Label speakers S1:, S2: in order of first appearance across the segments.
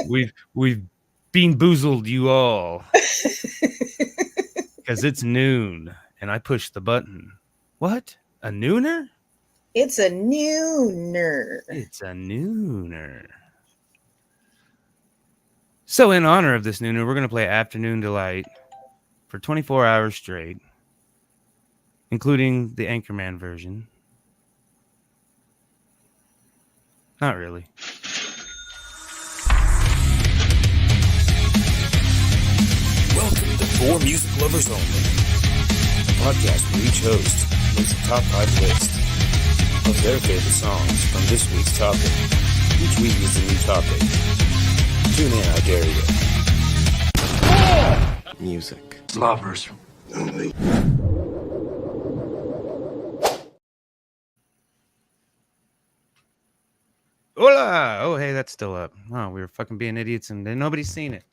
S1: We've bean boozled you all because it's noon and I pushed the button. What? A nooner?
S2: It's a nooner.
S1: It's a nooner. So in honor of this nooner, we're going to play Afternoon Delight for 24 hours straight, including the Anchorman version. Not really.
S3: Welcome to For Music Lovers Only, a podcast where each host makes a top 5 list of their favorite songs from this week's topic. Each week is a new topic. Tune in, I dare you. Music Lovers Only.
S1: Hola! Oh, hey, that's still up. Oh, we were fucking being idiots and nobody's seen it.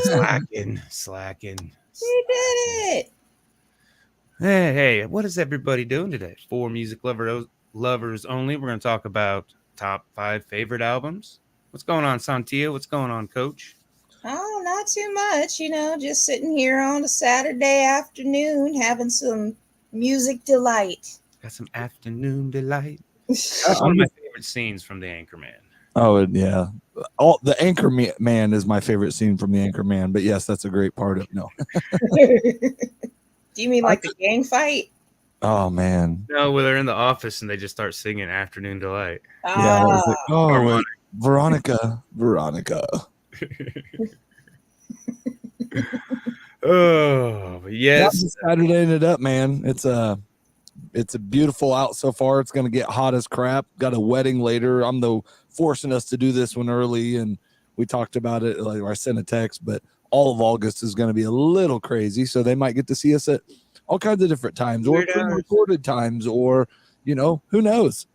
S1: Slacking.
S2: We did it.
S1: Hey, what is everybody doing today? For Music Lovers Only, we're going to talk about top 5 favorite albums. What's going on, Sontia? What's going on, Coach?
S2: Oh, not too much. Just sitting here on a Saturday afternoon having some music delight.
S1: Got some afternoon delight. That's one of my favorite scenes from The Anchorman.
S4: Oh, yeah. The Anchorman is my favorite scene from The Anchorman. But yes, that's a great part of no.
S2: Do you mean like the gang fight?
S4: Oh, man.
S1: No, where they're in the office and they just start singing Afternoon Delight.
S4: Yeah. Like, oh, Veronica.
S1: Oh, but yes.
S4: Saturday ended up, man. It's a beautiful out so far. It's going to get hot as crap. Got a wedding later. I'm forcing us to do this one early, and we talked about it. Like I sent a text, but all of August is going to be a little crazy, so they might get to see us at all kinds of different times, or recorded times, or who knows.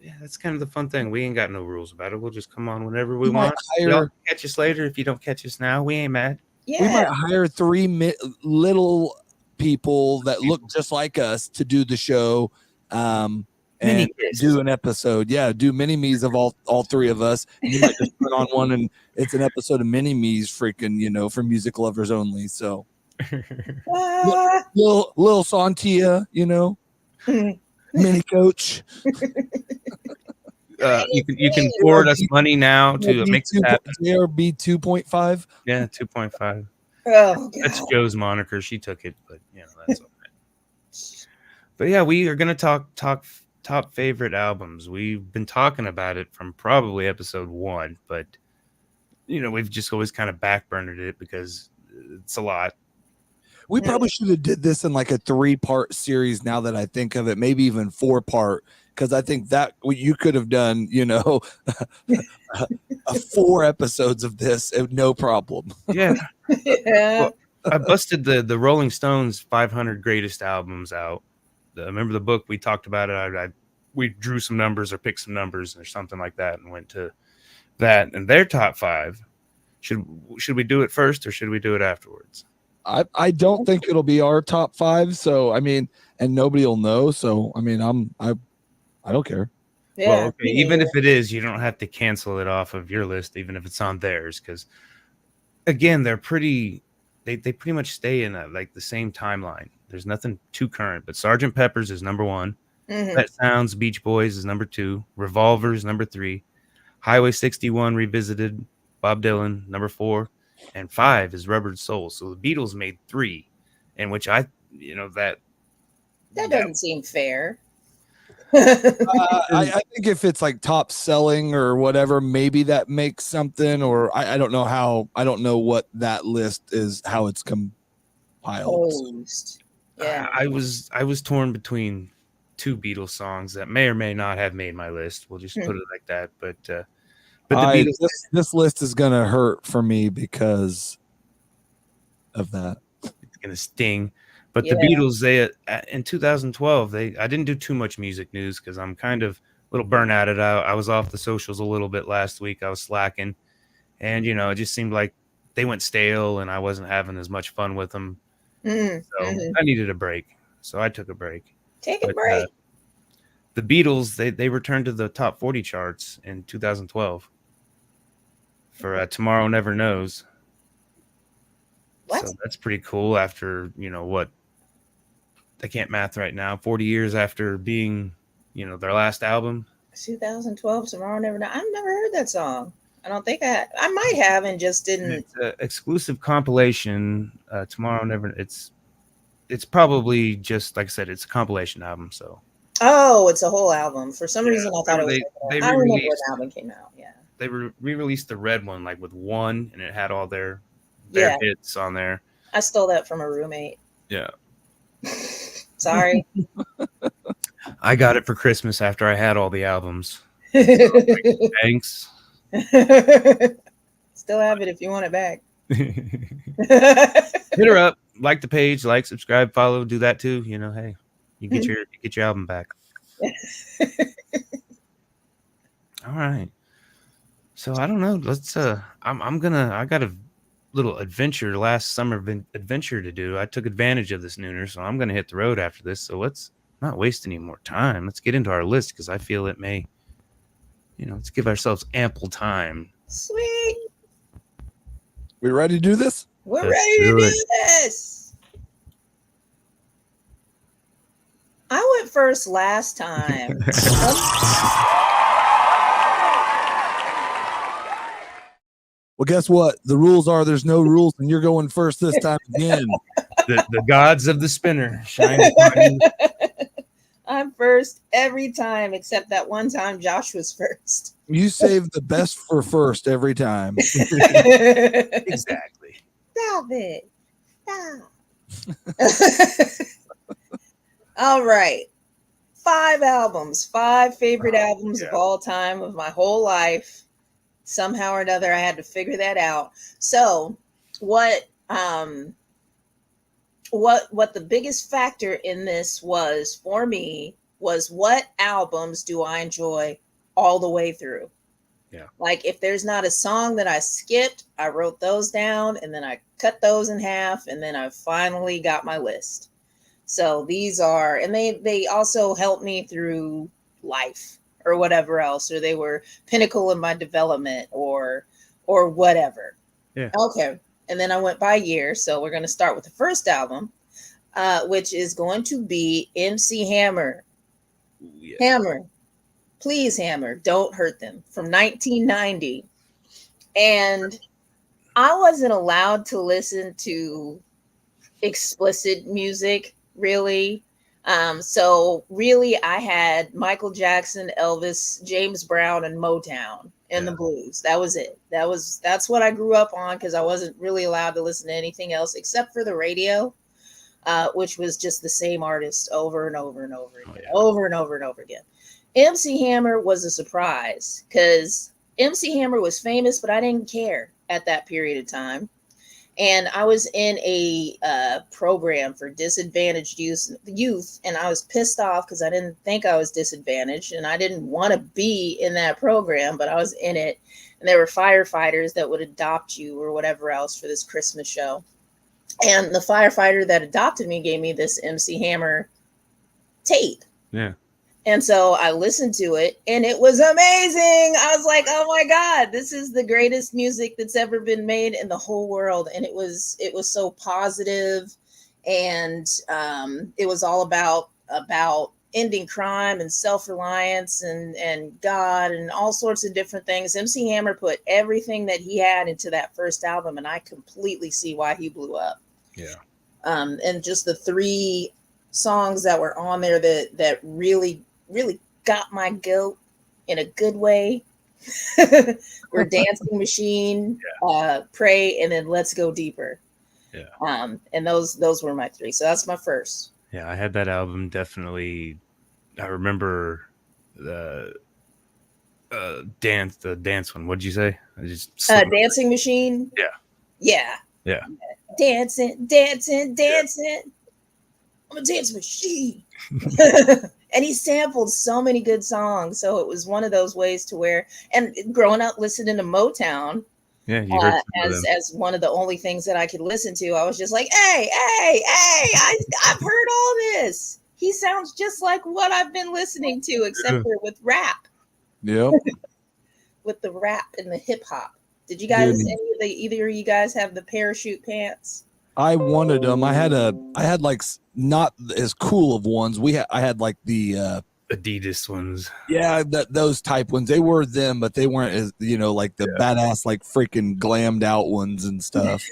S1: Yeah, that's kind of the fun thing. We ain't got no rules about it. We'll just come on whenever we want. Y'all catch us later. If you don't catch us now, we ain't mad.
S2: Yeah.
S4: We might hire 3 little people that look just like us to do the show, and do an episode. Yeah, do mini me's of all 3 of us. And you might just put on one, and it's an episode of mini me's, freaking, for music lovers only. So, little Sontia, mini coach.
S1: You can forward us money now to make it happen.
S4: JRB 2.5.
S1: Yeah, 2.5.
S2: Oh,
S1: that's Joe's moniker. She took it, but that's okay. But yeah, we are gonna talk top favorite albums. We've been talking about it from probably episode 1, but we've just always kind of backburnered it because it's a lot.
S4: We probably should have did this in like a 3-part series. Now that I think of it, maybe even 4-part. Because I think that you could have done, 4 episodes of this, no problem.
S1: Yeah. Well, I busted the Rolling Stones 500 greatest albums out. Remember the book? We talked about it. We drew some numbers or picked some numbers or something like that and went to that and their top 5. Should we do it first or should we do it afterwards?
S4: I don't think it'll be our top 5. So, and nobody will know. So, I don't care.
S2: Yeah.
S1: Well, okay. Even if it is, you don't have to cancel it off of your list, even if it's on theirs. Because, again, they pretty much stay in the same timeline. There's nothing too current. But Sgt. Pepper's is number 1.
S2: Mm-hmm.
S1: Pet Sounds, Beach Boys is number 2. Revolver's number 3. Highway 61 Revisited, Bob Dylan, number 4. And 5 is Rubber Soul. So the Beatles made 3, in which that
S2: doesn't seem fair.
S4: I think if it's like top selling or whatever, maybe that makes something. Or I don't know how. I don't know what that list is, how it's compiled.
S2: Yeah,
S1: I was torn between 2 Beatles songs that may or may not have made my list. We'll just put it like that. But the Beatles.
S4: This list is gonna hurt for me because of that.
S1: It's gonna sting. But the Beatles, they in 2012, I didn't do too much music news because I'm kind of a little burnt out. I was off the socials a little bit last week. I was slacking, and it just seemed like they went stale, and I wasn't having as much fun with them. So I needed a break, so I took a break.
S2: Take a break.
S1: The Beatles, they returned to the top 40 charts in 2012. for Tomorrow Never Knows.
S2: What?
S1: So that's pretty cool. After what, I can't math right now. 40 years after being their last album.
S2: 2012, Tomorrow Never Know. I've never heard that song. I don't think I might have and just didn't.
S1: It's an exclusive compilation. Tomorrow Never. It's probably just like I said. It's a compilation album. So.
S2: Oh, it's a whole album. For some reason, I thought it was. I remember when the album came out. Yeah.
S1: They re-released the red one, like with one, and it had all their hits on there.
S2: I stole that from a roommate.
S1: Yeah.
S2: Sorry.
S1: I got it for Christmas after I had all the albums. So, like, thanks.
S2: Still have it if you want it back.
S1: Hit her up. Like the page, like, subscribe, follow, do that too. Hey, you get your album back. All right. So I don't know. Let's I got a little last summer adventure to do. I took advantage of this nooner, so I'm gonna hit the road after this. So let's not waste any more time. Let's get into our list because I feel it may, let's give ourselves ample time.
S2: Sweet.
S4: We ready to do this?
S2: We're ready to do this. I went first last time.
S4: Well, guess what? The rules are there's no rules, and you're going first this time again.
S1: The gods of the spinner shine upon you.
S2: I'm first every time, except that one time Josh was first.
S4: You save the best for first every time.
S1: Exactly.
S2: Stop it. Stop. All right. 5 albums, 5 favorite albums of all time of my whole life. Somehow or another, I had to figure that out. So what the biggest factor in this was for me was what albums do I enjoy all the way through?
S1: Yeah. Like
S2: if there's not a song that I skipped, I wrote those down and then I cut those in half and then I finally got my list. So these are, and they also helped me through life or whatever else, or they were pinnacle in my development or whatever.
S1: Yeah.
S2: Okay. And then I went by year. So we're going to start with the first album, which is going to be MC Hammer.
S1: Yeah.
S2: Hammer. Please, Hammer, don't hurt them, from 1990. And I wasn't allowed to listen to explicit music, really. So really, I had Michael Jackson, Elvis, James Brown, and Motown and the blues. That was it. That's what I grew up on because I wasn't really allowed to listen to anything else except for the radio, which was just the same artist over and over and over again, over and over and over again. MC Hammer was a surprise because MC Hammer was famous, but I didn't care at that period of time. And I was in a program for disadvantaged youth, and I was pissed off because I didn't think I was disadvantaged, and I didn't want to be in that program, but I was in it. And there were firefighters that would adopt you or whatever else for this Christmas show. And the firefighter that adopted me gave me this MC Hammer tape.
S1: Yeah.
S2: And so I listened to it and it was amazing. I was like, oh my God, this is the greatest music that's ever been made in the whole world. And it was so positive, and it was all about ending crime and self-reliance and God and all sorts of different things. MC Hammer put everything that he had into that first album, and I completely see why he blew up.
S1: Yeah.
S2: And just the 3 songs that were on there that really got my goat in a good way were Dancing Machine, Pray, and then Let's Go Deeper.
S1: Yeah.
S2: And those were my 3. So that's my first.
S1: Yeah, I had that album definitely. I remember the dance one. What'd you say? I just
S2: Dancing Machine. Yeah. Dancing. I'm a dance machine. And he sampled so many good songs. So it was one of those ways to where, and growing up listening to Motown,
S1: you heard
S2: as one of the only things that I could listen to, I was just like, hey, I've heard all this. He sounds just like what I've been listening to, except for with rap.
S4: Yep.
S2: With the rap and the hip hop. Did you guys,
S4: Dude.
S2: either of you guys have the parachute pants?
S4: I wanted them. I had like not as cool of ones. I had like the
S1: Adidas ones.
S4: yeah, those type ones. They were them, but they weren't as, like the badass, like freaking glammed out ones and stuff.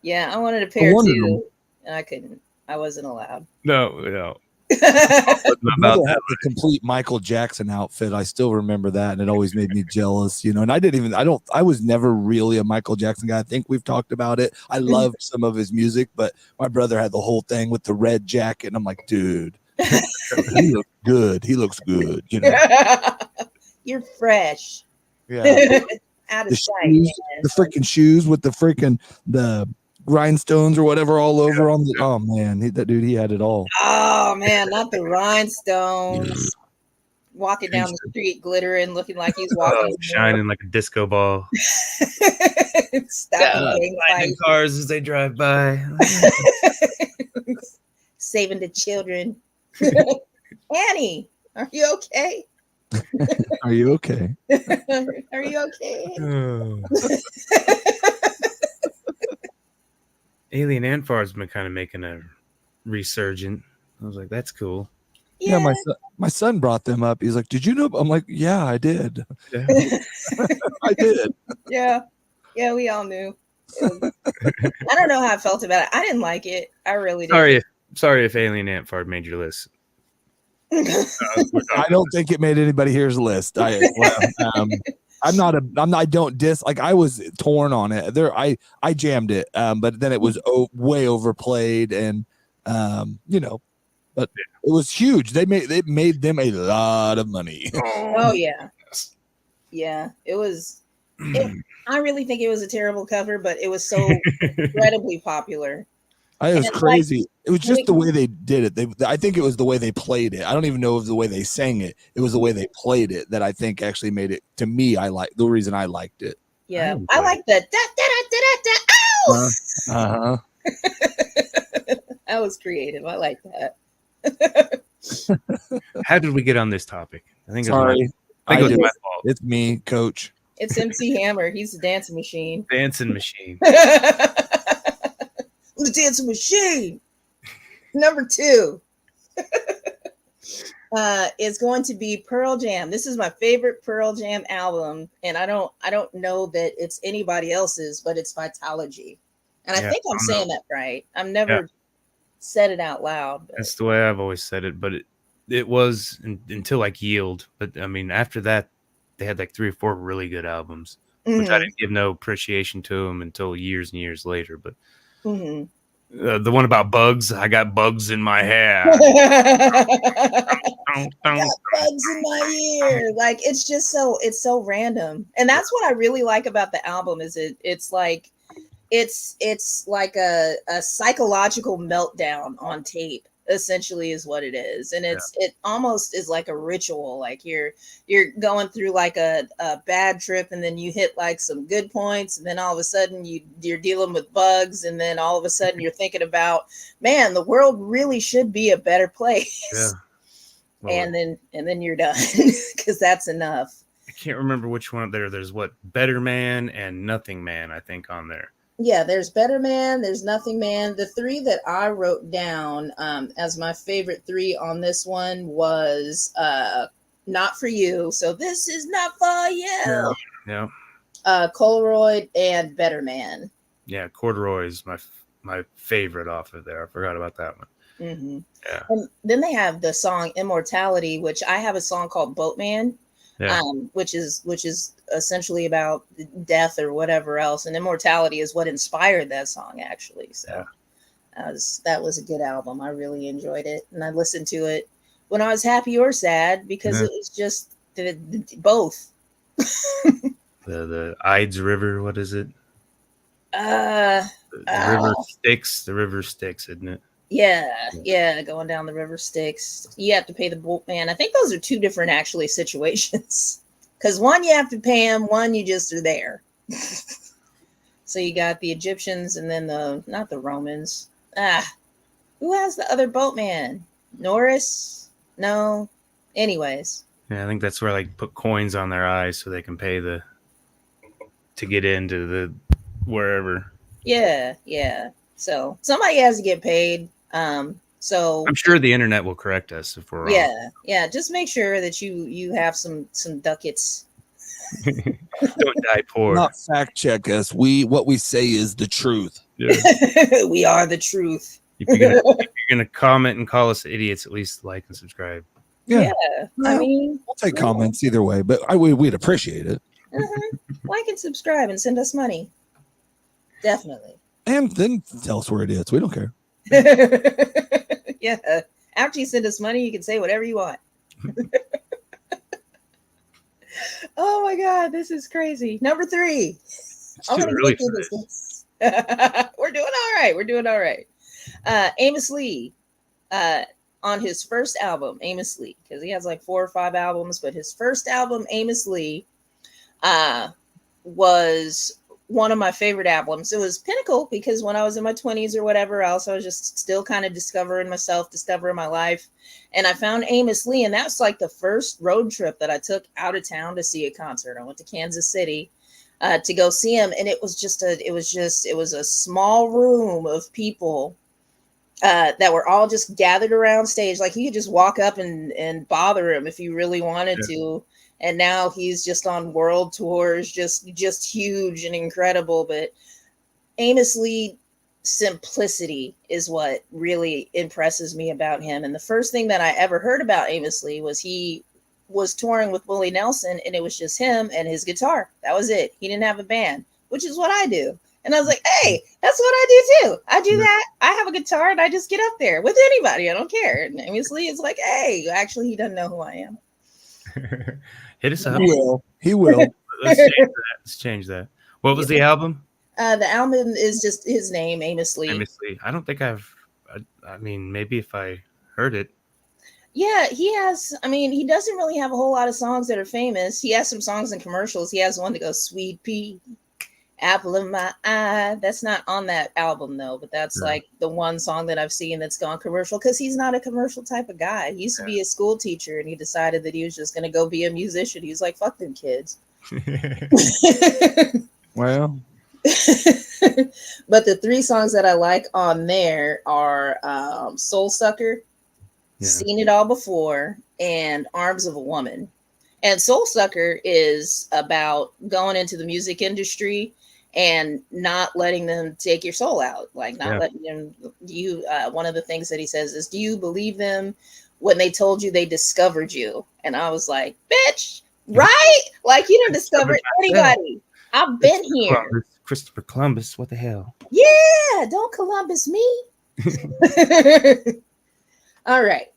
S2: Yeah, I wanted a pair too.
S4: them.
S2: And I couldn't. I wasn't allowed.
S1: No.
S4: My brother had the complete Michael Jackson outfit. I still remember that, and it always made me jealous, And I was never really a Michael Jackson guy. I think we've talked about it. I loved some of his music, but my brother had the whole thing with the red jacket, and I'm like, dude, he looks good. He looks good,
S2: You're fresh.
S4: Yeah.
S2: Out of
S4: the
S2: sight.
S4: Shoes, the freaking shoes with the freaking the rhinestones or whatever all over on the. Oh man, that dude, he had it all.
S2: Oh man, not the rhinestones. Walking down the street, glittering, looking like he's walking,
S1: shining like a disco ball.
S2: Stopping
S1: cars as they drive by,
S2: saving the children. Annie, are you okay?
S4: Are you okay?
S2: Are you okay?
S1: Alien Ant Farm's been kind of making a resurgent. I was like, that's cool.
S2: Yeah,
S4: my son brought them up. He's like, "Did you know?" I'm like, "Yeah, I did."
S2: Yeah, we all knew. I don't know how I felt about it. I didn't like it. I really didn't.
S1: Sorry if Alien Ant Farm made your list.
S4: I don't think it made anybody here's list. I don't diss. Like, I was torn on it. I jammed it, but then it was way overplayed, and but it was huge. They made them a lot of money.
S2: Oh yeah, it was. I really think it was a terrible cover, but it was so incredibly popular.
S4: It was crazy. It was just the way they did it. I think it was the way they played it. I don't even know if it was the way they sang it. It was the way they played it that I think actually made it, to me, the reason I liked it.
S2: Yeah, I like the da da da da da. Ow! That was creative. I like that.
S1: How did we get on this topic? I think
S4: Sorry.
S1: I think it was my fault.
S4: It's me, Coach.
S2: It's MC Hammer. He's the dancing machine.
S1: Dancing machine.
S2: The dancing machine. Number 2 is going to be Pearl Jam. This is my favorite Pearl Jam album, and I don't know that it's anybody else's, but it's Vitalogy. And I think I'm saying that right. I've never said it out loud. But.
S1: That's the way I've always said it, but it was until like Yield. But I mean, after that, they had like 3 or 4 really good albums, which I didn't give no appreciation to them until years and years later. But the one about bugs, I got bugs in my hair.
S2: I got bugs in my ear. Like, it's so random. And that's what I really like about the album is it's like a psychological meltdown on tape, essentially, is what it is. And it almost is like a ritual. Like you're going through like a bad trip, and then you hit like some good points, and then all of a sudden you're dealing with bugs, and then all of a sudden you're thinking about, man, the world really should be a better place.
S1: Yeah. Well,
S2: and then you're done because that's enough.
S1: I can't remember which one there's what, Better Man and Nothing Man, I think, on there.
S2: Yeah, there's Better Man, there's Nothing Man. The 3 that I wrote down as my favorite 3 on this one was Not For You. So this is not for you.
S1: Yeah.
S2: Polaroid and Better Man.
S1: Yeah, Corduroy is my favorite off of there. I forgot about that one.
S2: Mm-hmm.
S1: Yeah.
S2: And then they have the song Immortality, which I have a song called Boatman.
S1: Yeah.
S2: Which is essentially about death or whatever else, and immortality is what inspired that song, actually. So that was a good album. I really enjoyed it, and I listened to it when I was happy or sad because it was just both.
S1: the Ides River, what is it?
S2: The
S1: river Styx, isn't it?
S2: Yeah, going down the river Styx. You have to pay the boatman. I think those are 2 different actually situations. Because one you have to pay him, one you just are there. So you got the Egyptians and then not the Romans. Who has the other boatman? Norris? No. Anyways.
S1: Yeah, I think that's where like put coins on their eyes so they can pay the to get into the wherever.
S2: Yeah. So somebody has to get paid. So
S1: I'm sure the internet will correct us if we're wrong.
S2: Yeah. Just make sure that you have some ducats.
S1: Don't die poor.
S4: Not fact check us. What we say is the truth.
S1: Yeah.
S2: We are the truth.
S1: If you're gonna comment and call us idiots, at least like and subscribe.
S2: Yeah.
S4: Well,
S2: I mean,
S4: we'll take comments either way, but we'd appreciate it.
S2: Like and subscribe and send us money. Definitely.
S4: And then tell us where it is. We don't care.
S2: Yeah. After you send us money, you can say whatever you want. Oh my God, this is crazy. Number 3. I'm gonna
S1: really
S2: get through this. We're doing all right. Amos Lee, on his first album, Amos Lee, because he has like 4 or 5 albums, but his first album, Amos Lee, was one of my favorite albums. It was pinnacle because when I was in my 20s or whatever else, I was just still kind of discovering myself, discovering my life. And I found Amos Lee, and that's like the first road trip that I took out of town to see a concert. I went to Kansas City to go see him, and it was a small room of people that were all just gathered around stage. Like you could just walk up and bother him if you really wanted to. And now he's just on world tours, just huge and incredible. But Amos Lee simplicity is what really impresses me about him. And the first thing that I ever heard about Amos Lee was he was touring with Willie Nelson, and it was just him and his guitar. That was it. He didn't have a band, which is what I do. And I was like, hey, that's what I do too. I do that. I have a guitar and I just get up there with anybody. I don't care. And Amos Lee is like, hey, actually, he doesn't know who I am.
S1: Hit us up.
S4: He will.
S1: Let's change that. What was the album?
S2: The album is just his name, Amos Lee.
S1: Amos Lee. I don't think I mean, maybe if I heard it.
S2: Yeah, he has. I mean, he doesn't really have a whole lot of songs that are famous. He has some songs in commercials. He has one that goes, Sweet Pea, Apple of My Eye. That's not on that album, though, but that's like the one song that I've seen that's gone commercial because he's not a commercial type of guy. He used to be a school teacher, and he decided that he was just going to go be a musician. He's like, fuck them kids.
S4: Well.
S2: But the 3 songs that I like on there are Soul Sucker, Seen It All Before, and Arms of a Woman. And Soul Sucker is about going into the music industry and not letting them take your soul out, like not letting them. One of the things that he says is, do you believe them when they told you they discovered you? And I was like, bitch, right? Like you didn't discover anybody. I've been here.
S1: Christopher Columbus, what the hell?
S2: Yeah, don't Columbus me. All right.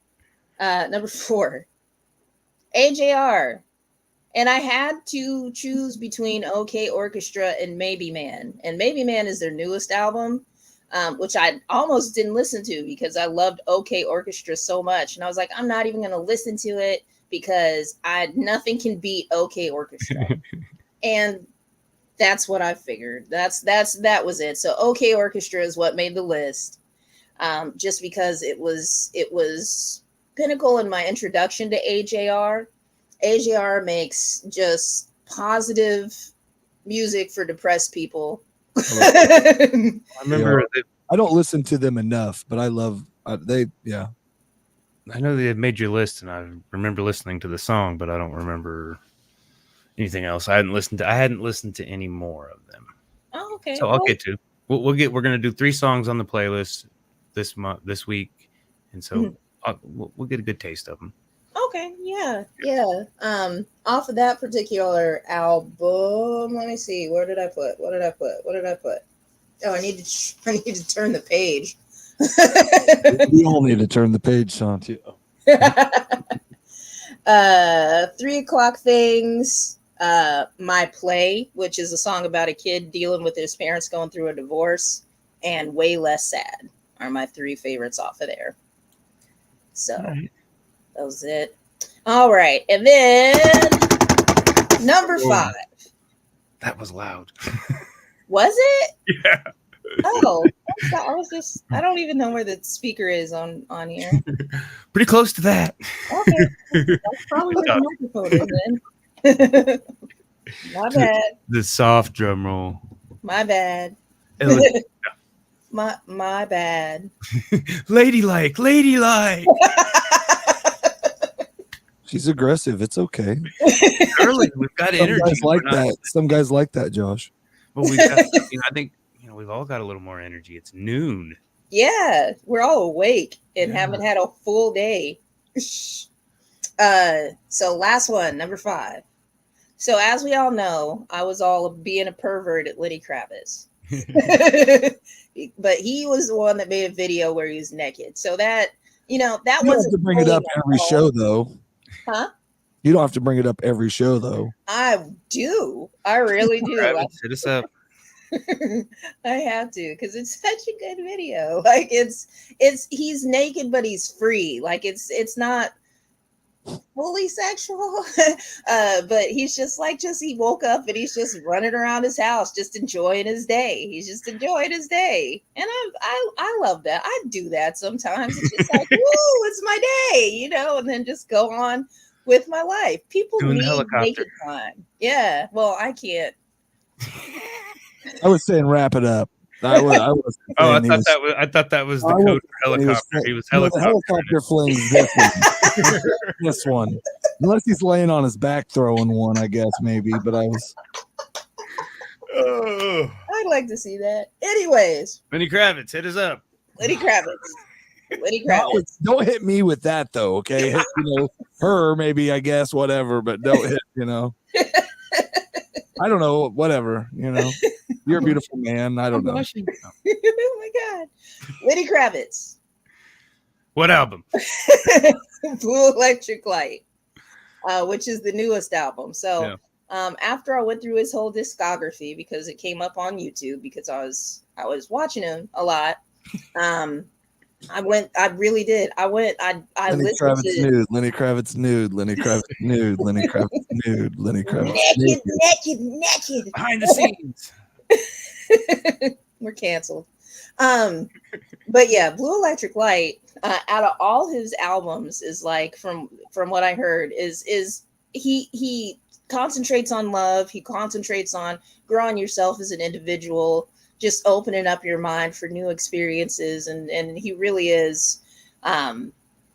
S2: Number 4, AJR. And I had to choose between OK Orchestra and Maybe Man. And Maybe Man is their newest album, which I almost didn't listen to because I loved OK Orchestra so much. And I was like, I'm not even going to listen to it because nothing can beat OK Orchestra. And that's what I figured. That was it. So OK Orchestra is what made the list. Just because it was pinnacle in my introduction to AJR. AJR makes just positive music for depressed people.
S1: I remember
S4: I don't listen to them enough, but I love I
S1: know they had made your list, and I remember listening to the song, but I don't remember anything else. I hadn't listened to any more of them.
S2: Oh, okay.
S1: So I'll get to. We're gonna do 3 songs on the playlist this week, and so we'll get a good taste of them.
S2: Okay, yeah. Off of that particular album, let me see. What did I put? Oh, I need to turn the page.
S4: We all need to turn the page, Sontia.
S2: 3 O'Clock Things, My Play, which is a song about a kid dealing with his parents going through a divorce, and Way Less Sad are my 3 favorites off of there. So that was it. All right. And then number 5.
S1: That was loud.
S2: Was it?
S1: Yeah.
S2: Oh, I don't even know where the speaker is on here.
S1: Pretty close to that.
S2: Okay. That's probably where the microphone is then. My bad.
S1: The soft drum roll.
S2: My bad.
S1: It was-
S2: my bad.
S1: ladylike.
S4: She's aggressive. It's okay.
S1: Early, we've got
S4: Some
S1: energy.
S4: guys like that. Some guys like that, Josh.
S1: But we've got, I think, we've all got a little more energy. It's noon.
S2: Yeah, we're all awake and haven't had a full day. So last one, number 5. So as we all know, I was all being a pervert at Lenny Kravitz. But he was the one that made a video where he was naked. So that, that
S4: you don't
S2: wasn't
S4: have to bring it up every show, though.
S2: Huh?
S4: You don't have to bring it up every show, though.
S2: I do. I really do.
S1: Kravitz, hit us up.
S2: I have to, because it's such a good video. Like it's he's naked, but he's free. Like it's not fully sexual, but he's just he woke up and he's just running around his house, just enjoying his day. He's just enjoying his day, and I love that. I do that sometimes. It's just like, woo, it's my day, and then just go on with my life. People
S1: Doing
S2: need naked time. Yeah, well, I can't.
S4: I was saying wrap it up. I
S1: thought that was the code for helicopter. He was helicopter.
S4: Helicopter flings this one. Unless he's laying on his back throwing one, I guess maybe. But I was.
S2: I'd like to see that. Anyways,
S1: Lenny Kravitz, hit us up.
S2: Lenny Kravitz.
S4: Don't hit me with that though, okay? Hit, her maybe, I guess, whatever. But don't hit, I don't know, whatever, You're a beautiful man. I don't know.
S2: Oh my God. Lenny Kravitz.
S1: What album?
S2: Blue Electric Light, which is the newest album. So after I went through his whole discography, because it came up on YouTube, because I was watching him a lot. I really did. I listened to
S4: Lenny Kravitz nude, Lenny Kravitz nude, Lenny Kravitz nude, Lenny Kravitz
S2: naked.
S1: Behind the scenes.
S2: We're canceled. But yeah, Blue Electric Light, out of all his albums, is like, from what I heard, is he concentrates on love. He concentrates on growing yourself as an individual, just opening up your mind for new experiences. And he really is,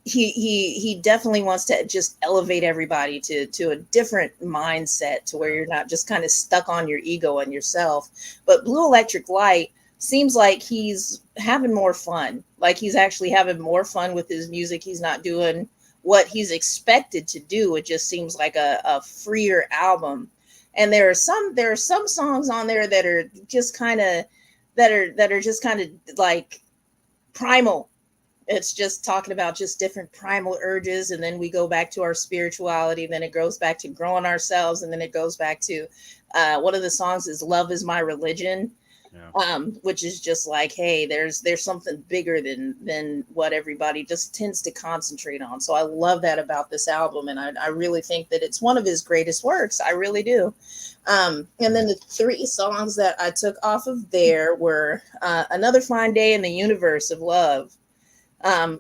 S2: he definitely wants to just elevate everybody to a different mindset, to where you're not just kind of stuck on your ego and yourself. But Blue Electric Light seems like he's having more fun. Like he's actually having more fun with his music. He's not doing what he's expected to do. It just seems like a freer album. And there are some songs on there that are just kind of like primal. It's just talking about just different primal urges, and then we go back to our spirituality, then it goes back to growing ourselves, and then it goes back to one of the songs is Love Is My Religion. Which is just like, hey, there's something bigger than what everybody just tends to concentrate on. So I love that about this album, and I really think that it's one of his greatest works. I really do. And then the 3 songs that I took off of there were Another Fine Day in the Universe of Love,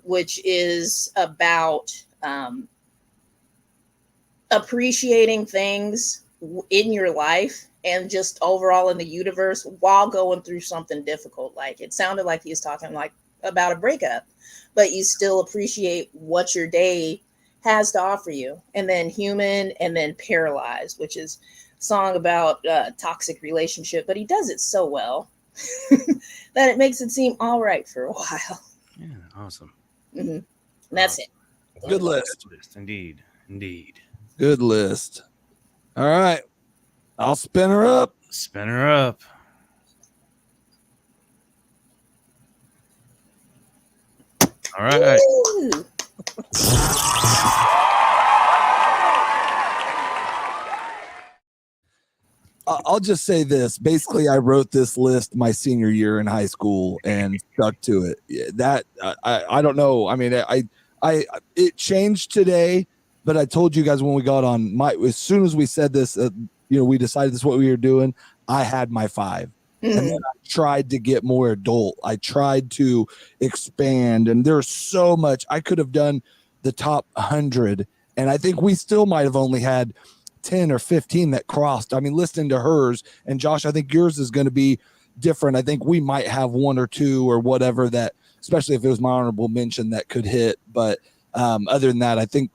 S2: which is about appreciating things in your life and just overall in the universe while going through something difficult. Like, it sounded like he was talking like about a breakup, but you still appreciate what your day has to offer you. And then Human, and then Paralyzed, which is a song about a toxic relationship, but he does it so well that it makes it seem all right for a while.
S1: Yeah, awesome.
S2: Mm-hmm. And that's it.
S4: Good list.
S1: Indeed.
S4: Good list. All right. I'll spin her up.
S1: Spin her up. All right.
S4: I'll just say this. Basically, I wrote this list my senior year in high school and stuck to it. That I don't know. I mean, it changed today, but I told you guys when we got on as soon as we said this, we decided this is what we were doing. I had my 5. And then I tried to get more adult. I tried to expand, and there's so much. I could have done the top 100, and I think we still might have only had 10 or 15 that crossed. I mean, listening to hers, and Josh, I think yours is going to be different. I think we might have one or two or whatever that, especially if it was my honorable mention, that could hit. But other than that, I think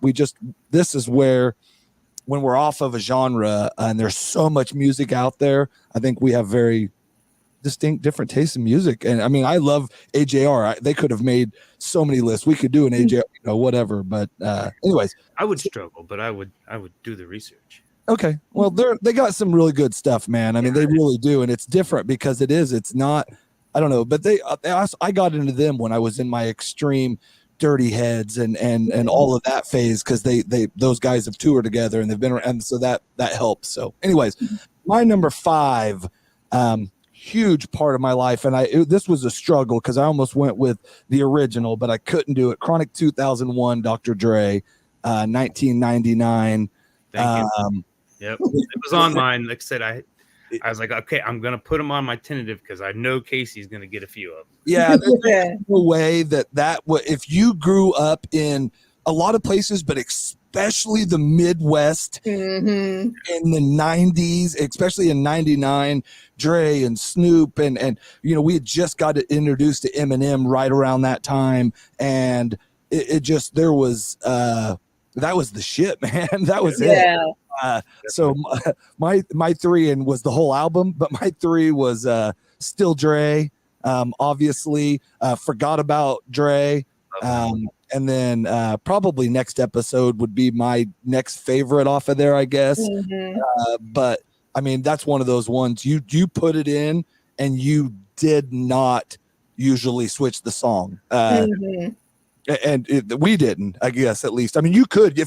S4: this is where, when we're off of a genre and there's so much music out there, I think we have very distinct different tastes in music. And I mean, I love AJR. They could have made so many lists. We could do an AJR, whatever. But anyways,
S1: I would struggle, but I would do the research.
S4: Okay. Well, they got some really good stuff, man. I mean, they really do. And it's different because it's not, I don't know, but I got into them when I was in my extreme Dirty Heads and all of that phase, because those guys have toured together and they've been around, and so that helps. So anyways, my number 5, huge part of my life, and this was a struggle because I almost went with the original, but I couldn't do it. Chronic 2001, Dr. Dre, 1999.
S1: Thank you. Yep, it was on mine. Like I said, I was like, okay, I'm gonna put them on my tentative because I know Casey's gonna get a few of them.
S4: Yeah, there's no way that if you grew up in a lot of places, but especially the Midwest in the 90s, especially in 99, Dre and Snoop and we had just got introduced to Eminem right around that time, and it just that was the shit, man. That was it. So my 3 and was the whole album, but my 3 was Still Dre, obviously, Forgot About Dre, and then probably next episode would be my next favorite off of there, I guess. But I mean, that's one of those ones you put it in and you did not usually switch the song. And we didn't, I guess, at least. I mean, you could,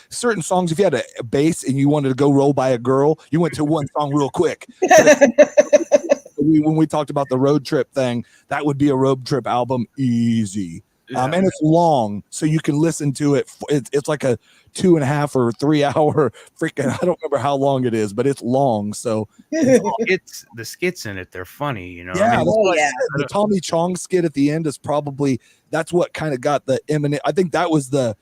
S4: certain songs, if you had a bass and you wanted to go Roll by a Girl, you went to one song real quick. When we talked about the road trip thing, that would be a road trip album, easy. And it's long, so you can listen to it. It's like a 2.5 or 3 hour freaking, I don't remember how long it is, but it's long. So
S1: it's the skits in it, they're funny,
S4: Yeah, I mean, the Tommy Chong skit at the end is probably, that's what kind of got the Eminem. I think that was the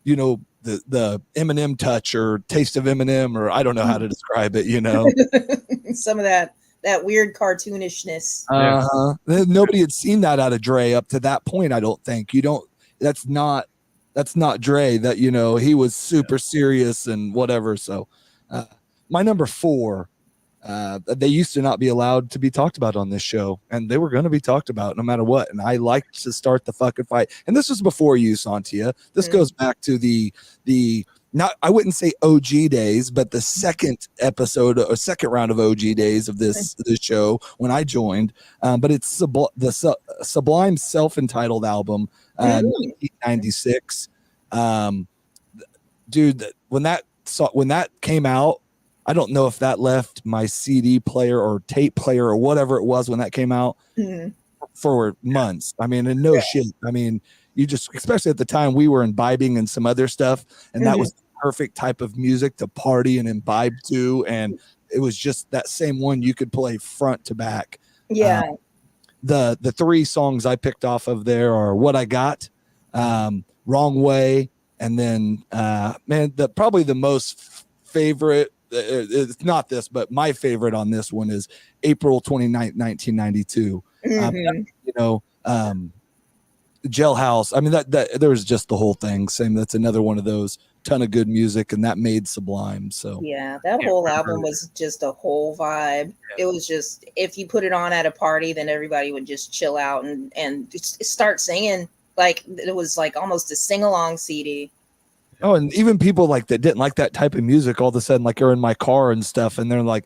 S4: the Eminem touch or taste of Eminem, or I don't know how to describe it.
S2: Some of that weird cartoonishness.
S4: Nobody had seen that out of Dre up to that point. I don't think that's not Dre, that, he was super serious and whatever. So my number 4, they used to not be allowed to be talked about on this show, and they were going to be talked about no matter what. And I liked to start the fucking fight. And this was before you, Sontia. This goes back to the not, I wouldn't say OG days, but the second episode or second round of OG days of this show when I joined. But it's the Sublime self-entitled album, 1996. Dude, when that came out, I don't know if that left my CD player or tape player or whatever it was when that came out for months. I mean, and shit. I mean, you just, especially at the time, we were imbibing and some other stuff, and that was the perfect type of music to party and imbibe to. And it was just that same one you could play front to back.
S2: Yeah.
S4: The 3 songs I picked off of there are What I Got, Wrong Way, and then probably the most favorite, it's not this, but my favorite on this one is April 29th, 1992. Jailhouse. I mean, that there's just the whole thing. Same. That's another one of those ton of good music, and that made Sublime. So
S2: yeah, that whole album was just a whole vibe. It was just, if you put it on at a party, then everybody would just chill out and start singing. Like, it was like almost a sing-along CD.
S4: Oh, and even people like that didn't like that type of music, all of a sudden, like, are in my car and stuff, and they're like,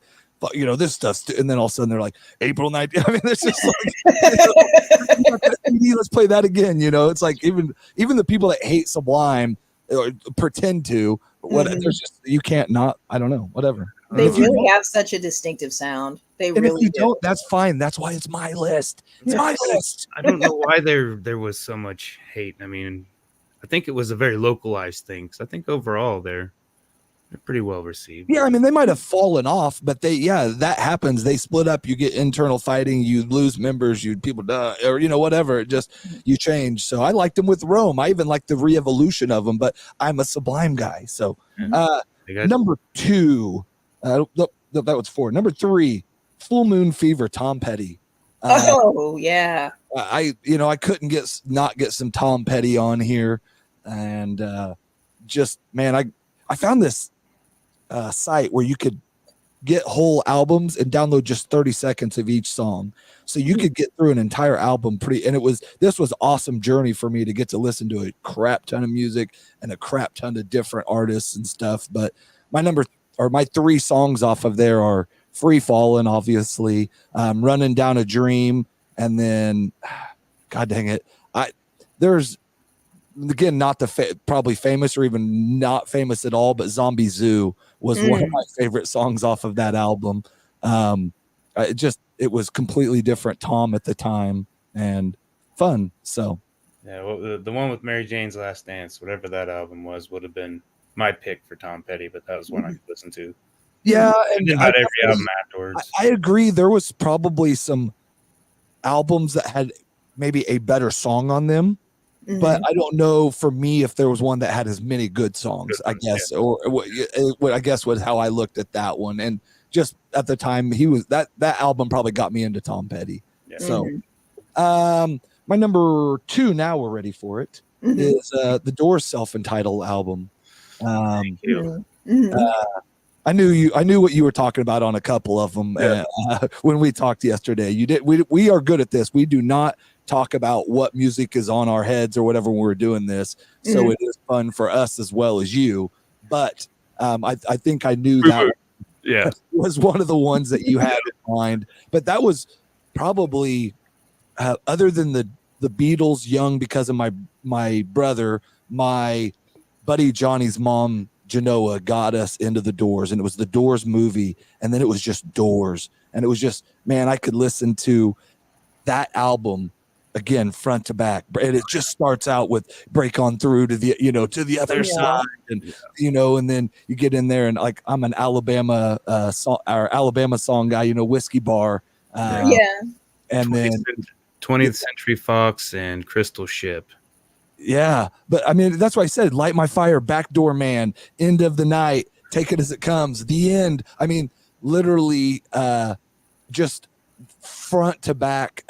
S4: this stuff, and then all of a sudden they're like, April 19th. I mean, it's just like, let's play that again. It's like even the people that hate Sublime or pretend to, there's just, you can't not, I don't know, whatever.
S2: They really have such a distinctive sound. They really do.
S4: That's fine. That's why it's my list. It's my list.
S1: I don't know why there was so much hate. I mean, I think it was a very localized thing. So I think overall they're pretty well received.
S4: Yeah, I mean, they might have fallen off, but that happens. They split up. You get internal fighting. You lose members. People die, or whatever. It just, you change. So I liked them with Rome. I even liked the re-evolution of them. But I'm a Sublime guy. So Number 2, that was 4. Number 3, Full Moon Fever, Tom Petty.
S2: Oh yeah.
S4: I couldn't not get some Tom Petty on here, and just man, I found this site where you could get whole albums and download just 30 seconds of each song, so you could get through an entire album this was awesome journey for me to get to listen to a crap ton of music and a crap ton of different artists and stuff. But my 3 songs off of there are Free Fallin', obviously, Running Down a Dream, and then God dang it, there's again not the probably famous or even not famous at all, but Zombie Zoo was one of my favorite songs off of that album. It was completely different Tom at the time and fun. So
S1: yeah, well, the one with Mary Jane's Last Dance, whatever that album was, would have been my pick for Tom Petty, but that was one I could listen to.
S4: Yeah, and
S1: not every album afterwards.
S4: I agree. There was probably some albums that had maybe a better song on them, but I don't know for me if there was one that had as many good songs. I guess, or what I guess was how I looked at that one. And just at the time, that album probably got me into Tom Petty. Yeah. So, my number 2, now we're ready for it, is the Doors' self-entitled album.
S1: Thank you.
S4: I knew what you were talking about on a couple of them when we talked yesterday. We are good at this. We do not talk about what music is on our heads or whatever when we're doing this. So it is fun for us as well as you. But I think I knew that was one of the ones that you had in mind. But that was probably other than the Beatles, young because of my brother, my buddy Johnny's mom Genoa got us into the Doors, and it was the Doors movie, and then it was just Doors, and it was just, man, I could listen to that album again front to back, and it just starts out with Break On Through to the other side, and and then you get in there, and like I'm an Alabama song guy, Whiskey Bar, and then
S1: 20th Century Fox and Crystal Ship.
S4: Yeah, but I mean, that's why I said Light My Fire, Backdoor Man, End of the Night, Take It As It Comes, The End. I mean, literally just front to back.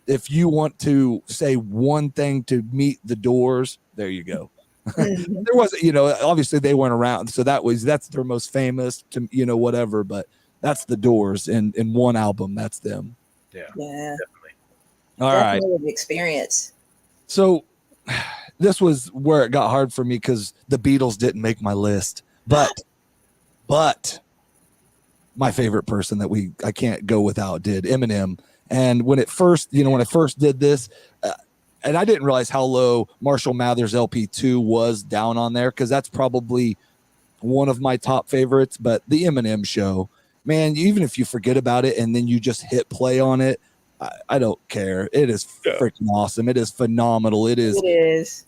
S4: If you want to say one thing to meet the Doors, there you go. There wasn't, obviously they weren't around, so that's their most famous to, whatever, but that's the Doors in one album. That's them.
S2: Yeah,
S1: definitely.
S4: All right.
S2: Experience.
S4: So this was where it got hard for me because the Beatles didn't make my list, but my favorite person that I can't go without did, Eminem. And when I first did this, and I didn't realize how low Marshall Mathers LP2 was down on there, because that's probably one of my top favorites. But the Eminem Show, man, even if you forget about it and then you just hit play on it, I don't care. It is freaking awesome. It is phenomenal. It is.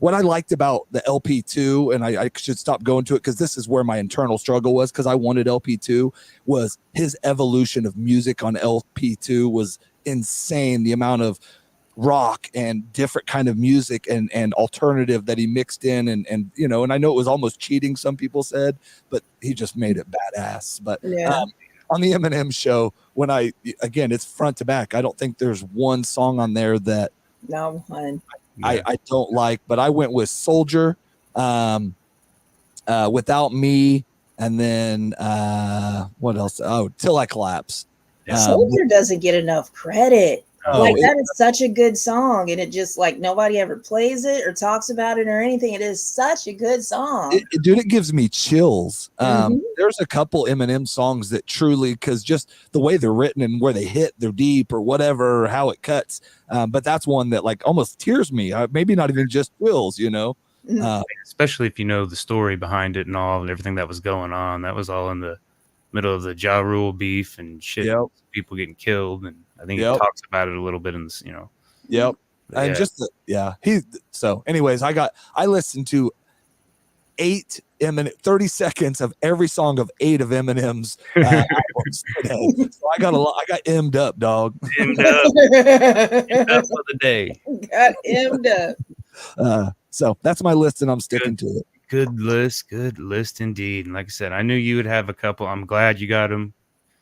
S4: What I liked about the LP2, and I should stop going to it because this is where my internal struggle was, because I wanted LP2, was his evolution of music on LP2 was insane. The amount of rock and different kind of music and alternative that he mixed in, and I know it was almost cheating, some people said, but he just made it badass. But on the Eminem Show, it's front to back. I don't think there's one song on there that I don't like, but I went with Soldier, Without Me, and then what else? Oh, Till I Collapse.
S2: Soldier doesn't get enough credit. That is such a good song, and it just nobody ever plays it or talks about it or anything. It is such a good song.
S4: It gives me chills. There's a couple Eminem songs that truly, because just the way they're written and where they hit, they're deep or whatever, or how it cuts. But that's one that almost tears me. Maybe not even just chills,
S1: especially if you know the story behind it and all and everything that was going on. That was all in the middle of the Ja Rule beef and shit, people getting killed, and I think he talks about it a little bit in this,
S4: And so anyways, I listened to 30 seconds of every song of 8 of Eminem's albums today. So I got M'd up, dog.
S1: M'd up for the day.
S2: Got M'd up.
S4: So that's my list, and I'm sticking to it.
S1: Good list indeed. And like I said, I knew you would have a couple. I'm glad you got them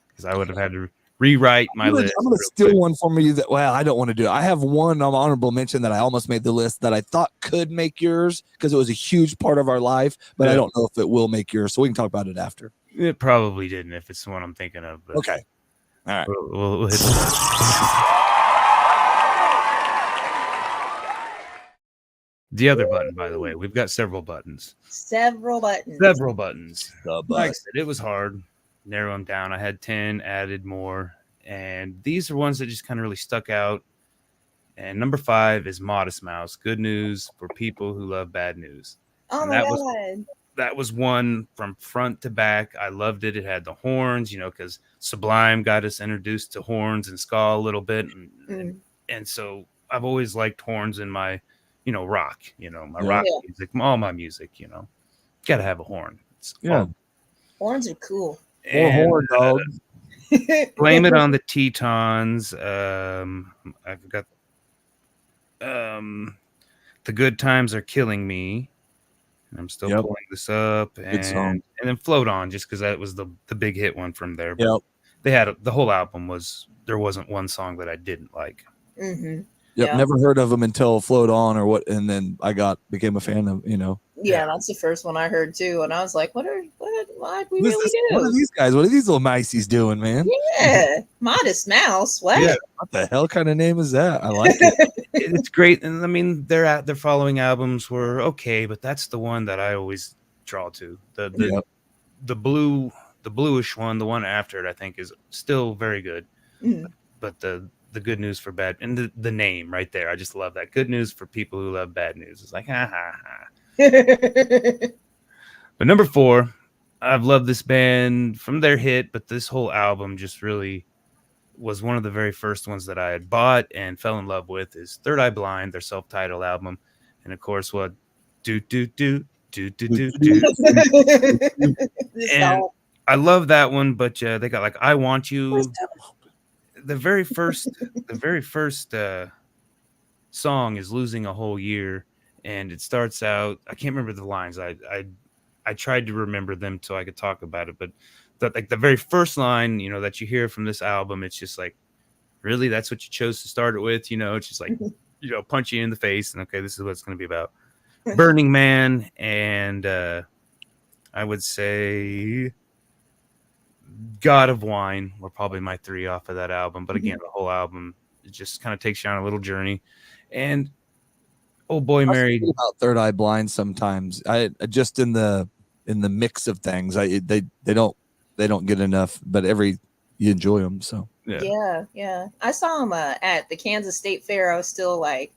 S1: because I would have had to rewrite my list.
S4: I'm going to steal one from you that, well, I don't want to do it. I have one honorable mention that I almost made the list that I thought could make yours because it was a huge part of our life, but I don't know if it will make yours. So we can talk about it after.
S1: It probably didn't if it's the one I'm thinking of. But
S4: okay. All right.
S1: We'll hit the other button, by the way. We've got several buttons.
S2: Several buttons.
S1: Like I said, it was hard. Narrow them down. I had 10, added more. And these are ones that just kind of really stuck out. And number 5 is Modest Mouse. Good news for people who love bad news.
S2: Oh,
S1: and
S2: my God.
S1: That was one from front to back. I loved it. It had the horns, because Sublime got us introduced to horns and ska a little bit. And so I've always liked horns in my, rock, my rock music, all my music, got to have a horn.
S2: Horns are cool.
S4: Or horn dog.
S1: Blame It on the Tetons. I forgot. The Good Times Are Killing Me. I'm still pulling this up, and then Float On, just because that was the big hit one from there. But they had the whole album there wasn't one song that I didn't like.
S2: Mm-hmm.
S4: Never heard of them until Float On or what, and then I became a fan of
S2: Yeah, that's the first one I heard too, and I was like, what we really do?
S4: What are these guys? What are these little miceys doing, man?
S2: Yeah, Modest Mouse. What?
S4: Yeah, what the hell kind of name is that? I like it.
S1: It's great, and I mean their following albums were okay, but that's the one that I always draw to. The bluish one, the one after it, I think is still very good. But the Good News for Bad, and the name right there, I just love that. Good news for people who love bad news. It's like ha ha ha. But number 4, I've loved this band from their hit, but this whole album just really was one of the very first ones that I had bought and fell in love with. Is Third Eye Blind, their self-titled album, and of course, what do. And I love that one, but they got like I Want You. The very first song is Losing a Whole Year, and it starts out, I can't remember the lines. I tried to remember them so I could talk about it, but the very first line, that you hear from this album, it's just like, really, that's what you chose to start it with? It's just like, punch you in the face, and okay, this is what it's going to be about. Burning Man, and I would say God of Wine were probably my 3 off of that album. But again, the whole album, it just kind of takes you on a little journey. And Old Boy Married.
S4: About Third Eye Blind sometimes. I just in the mix of things, they don't get enough, but you enjoy them. So
S2: yeah. I saw them at the Kansas State Fair. I was still like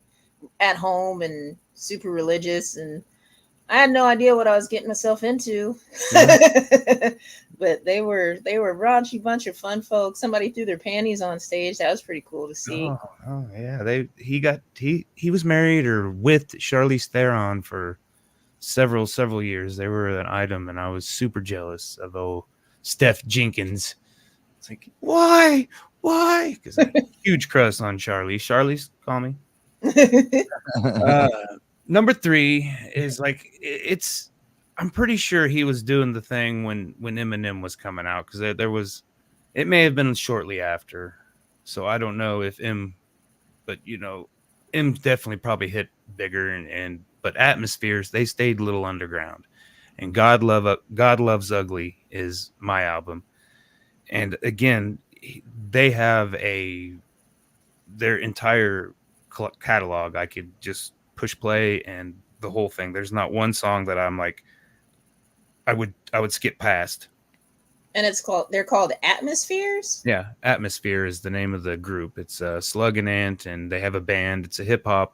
S2: at home and super religious, and I had no idea what I was getting myself into. But they were a raunchy bunch of fun folks. Somebody threw their panties on stage. That was pretty cool to see.
S1: Oh yeah. He was married or with Charlize Theron for several years. They were an item, and I was super jealous of old Steph Jenkins. It's like, why? Because I had a huge crush on Charlize. Charlize, call me. Number 3 is like I'm pretty sure he was doing the thing when Eminem was coming out, because it may have been shortly after, so I don't know if but M definitely probably hit bigger, but Atmospheres, they stayed a little underground, and God Loves Ugly is my album, and again they have their entire catalog. I could just push play and the whole thing. There's not one song that I'm like I would skip past.
S2: And they're called Atmospheres?
S1: Yeah, Atmosphere is the name of the group. It's Slug and Ant, and they have a band. It's a hip hop,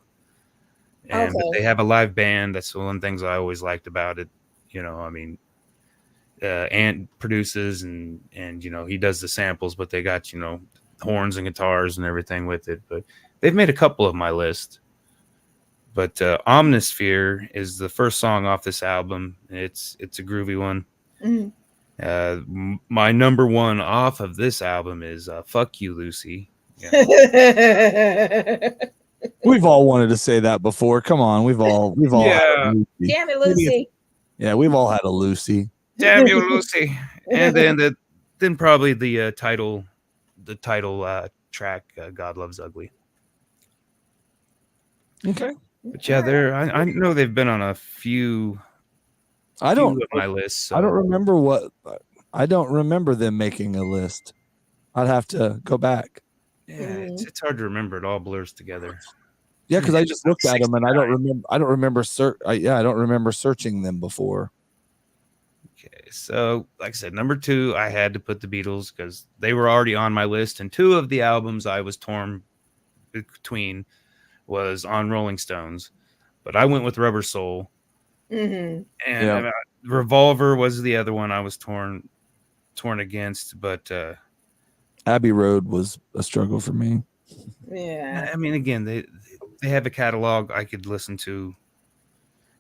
S1: and they have a live band. That's one of the things I always liked about it. Ant produces and he does the samples, but they got horns and guitars and everything with it. But they've made a couple of my list. But Omnisphere is the first song off this album. It's a groovy one. My number 1 off of this album is Fuck You, Lucy. Yeah.
S4: We've all wanted to say that before. Come on, we've all
S2: Damn it, Lucy.
S4: Yeah, we've all had a Lucy.
S1: Damn you, Lucy. And then probably the title track, God Loves Ugly.
S4: Okay.
S1: But yeah, I know they've been on a few
S4: I don't
S1: of my lists. So.
S4: I don't remember them making a list. I'd have to go back.
S1: Yeah, it's hard to remember. It all blurs together.
S4: Yeah, because I just looked at them and I don't remember I don't remember searching them before.
S1: Okay, so like I said, number 2, I had to put the Beatles because they were already on my list, and 2 of the albums I was torn between was on Rolling Stones, but I went with Rubber Soul, and Revolver was the other one I was torn against, but
S4: Abbey Road was a struggle for me.
S2: Yeah,
S1: I mean, again, they have a catalog I could listen to.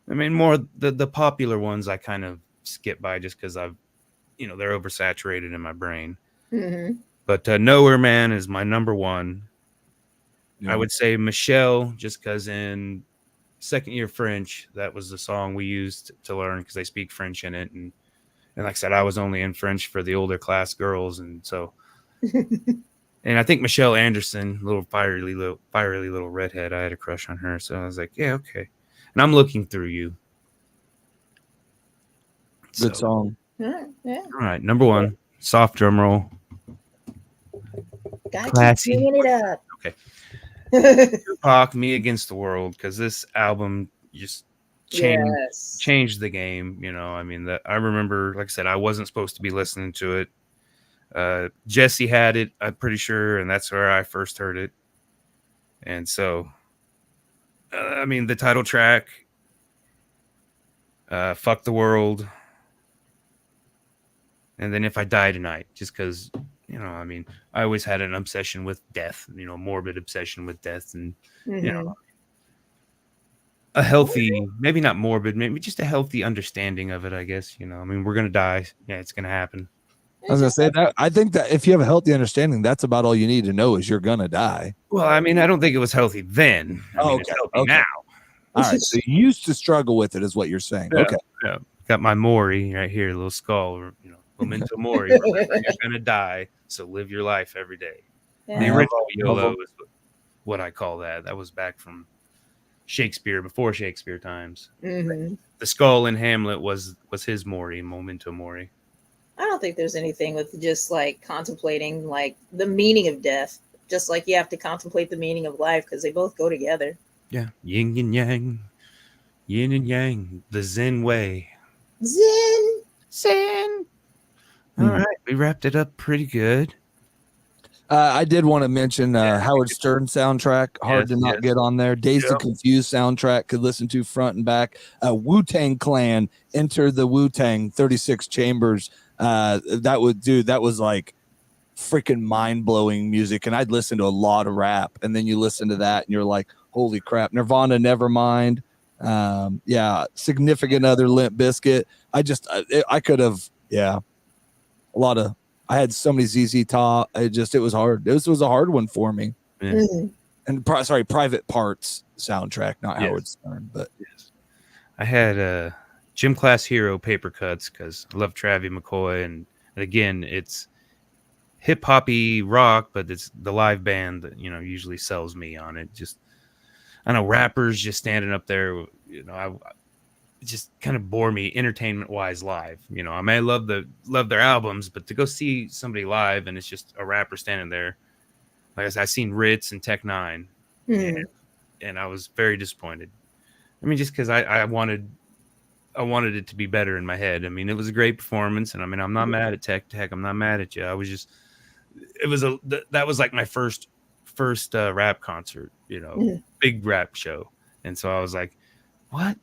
S1: I mean, more the popular ones I kind of skip by just because they're oversaturated in my brain. But Nowhere Man is my number 1. I would say Michelle, just because in second year French, that was the song we used to learn because they speak French in it. And like I said, I was only in French for the older class girls. And so, and I think Michelle Anderson, little fiery little redhead, I had a crush on her. So I was like, yeah, okay. And I'm Looking Through You.
S4: Good song.
S2: yeah.
S1: All right, number 1, soft drum roll.
S2: Classy. Keep bringing it up.
S1: Okay. Tupac, Me Against the World, because this album just changed the game. I mean, I remember, like I said, I wasn't supposed to be listening to it. Jesse had it, I'm pretty sure, and that's where I first heard it. And so, I mean, the title track, Fuck the World, and then If I Die Tonight, just because, I mean, I always had an obsession with death, morbid obsession with death, and, a healthy, maybe not morbid, maybe just a healthy understanding of it, I guess. I mean, we're going to die. Yeah, it's going to happen.
S4: I was going to say that. I think that if you have a healthy understanding, that's about all you need to know is you're going to die.
S1: Well, I mean, I don't think it was healthy then. I mean, it's healthy now.
S4: All right. So you used to struggle with it is what you're saying.
S1: Yeah,
S4: okay.
S1: Yeah. Got my Maury right here, a little skull, memento mori. You're going to die, so live your life every day. Yeah. The original YOLO is what I call that. That was back from Shakespeare, before Shakespeare times. The skull in Hamlet was his Maury, memento mori.
S2: I don't think there's anything with just like contemplating like the meaning of death, just like you have to contemplate the meaning of life because they both go together.
S1: Yeah, yin and yang, the Zen way.
S2: Zen.
S1: All right, we wrapped it up pretty good.
S4: I did want to mention Howard Stern soundtrack. Hard to not get on there. Dazed and Confused soundtrack. Could listen to front and back. Wu-Tang Clan, Enter the Wu-Tang, 36 Chambers. That was like freaking mind-blowing music. And I'd listen to a lot of rap. And then you listen to that and you're like, holy crap. Nirvana, Nevermind. Significant Other, Limp Bizkit. I could have, a lot of, I had so many ZZ Top. It was hard. This was a hard one for me. Yeah. And Private Parts soundtrack, not Howard Stern, but
S1: I had Gym Class Hero Paper Cuts because I love Travie McCoy, and again, it's hip hoppy rock, but it's the live band that usually sells me on it. Just I know rappers just standing up there, I just kind of bore me entertainment wise live. I may love their albums, but to go see somebody live and it's just a rapper standing there, like I said, I've seen Ritz and Tech Nine, and I was very disappointed. I mean, just because I wanted it to be better in my head. I mean, it was a great performance, and I mean, I'm not mad at Tech. I'm not mad at you. I was just, that was like my first rap concert, big rap show, and so I was like, what?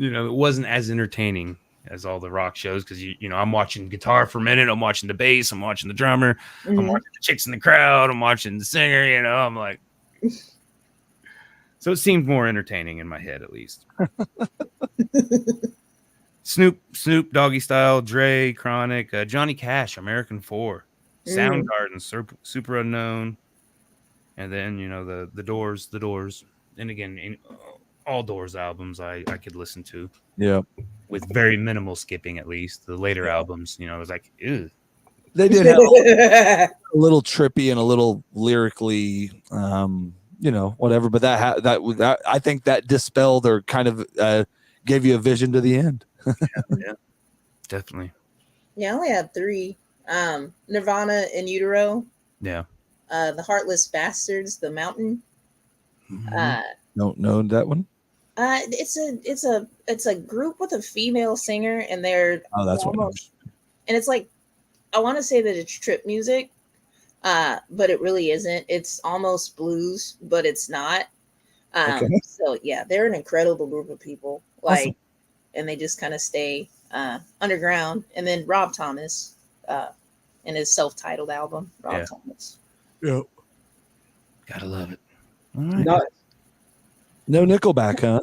S1: It wasn't as entertaining as all the rock shows because I'm watching guitar for a minute, I'm watching the bass, I'm watching the drummer, I'm watching the chicks in the crowd, I'm watching the singer. I'm like, so it seemed more entertaining in my head at least. Snoop, Doggy Style, Dre, Chronic, Johnny Cash, American 4, Soundgarden, Super Unknown, and then the Doors, and again. all Doors albums I could listen to.
S4: Yeah.
S1: With very minimal skipping, at least. The later albums, it was like, ew.
S4: They did have a little trippy and a little lyrically, whatever. But that I think that dispelled or kind of gave you a vision to the end.
S1: Yeah, definitely.
S2: Yeah, I only had 3. Nirvana In Utero.
S1: Yeah.
S2: The Heartless Bastards, The Mountain.
S4: Don't know that one.
S2: It's a group with a female singer, and they're
S4: that's
S2: almost, and it's like, I want to say that it's trip music, but it really isn't. It's almost blues, but it's not. So yeah, they're an incredible group of people. Like, awesome. And they just kind of stay underground. And then Rob Thomas, in his self-titled album, Rob Thomas.
S4: Yep.
S1: Gotta love it. All right.
S4: No Nickelback, huh?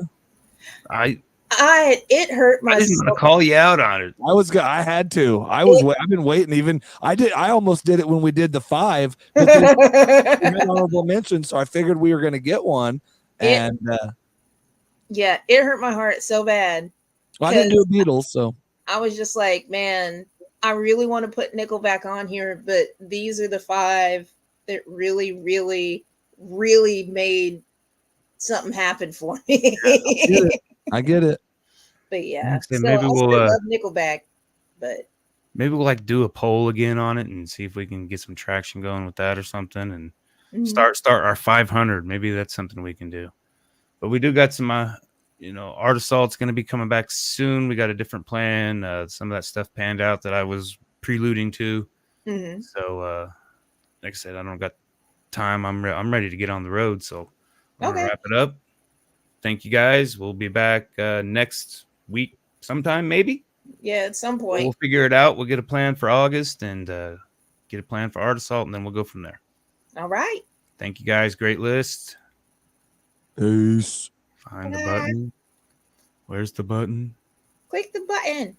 S2: It hurt my.
S1: I didn't want to call you out on it.
S4: I had to. I've been waiting. I almost did it when we did the 5. Honorable mention, so I figured we were going to get one. And
S2: yeah, it hurt my heart so bad.
S4: Well, I didn't do Beatles, so
S2: I was just like, man, I really want to put Nickelback on here, but these are the 5 that really, really, really made something happen for me.
S4: I get it.
S2: But yeah,
S1: so maybe we'll
S2: love Nickelback, but
S1: maybe we'll like do a poll again on it and see if we can get some traction going with that or something, and start our 500. Maybe that's something we can do. But we do got some, Art Assault's going to be coming back soon. We got a different plan. Some of that stuff panned out that I was preluding to. So, like I said, I don't got time. I'm ready to get on the road. So I'm gonna wrap it up. Thank you guys. We'll be back next week sometime, maybe.
S2: Yeah, at some point.
S1: We'll figure it out. We'll get a plan for August and get a plan for Art Assault, and then we'll go from there.
S2: All right.
S1: Thank you guys. Great list.
S4: Peace.
S1: Find the button. Where's the button?
S2: Click the button.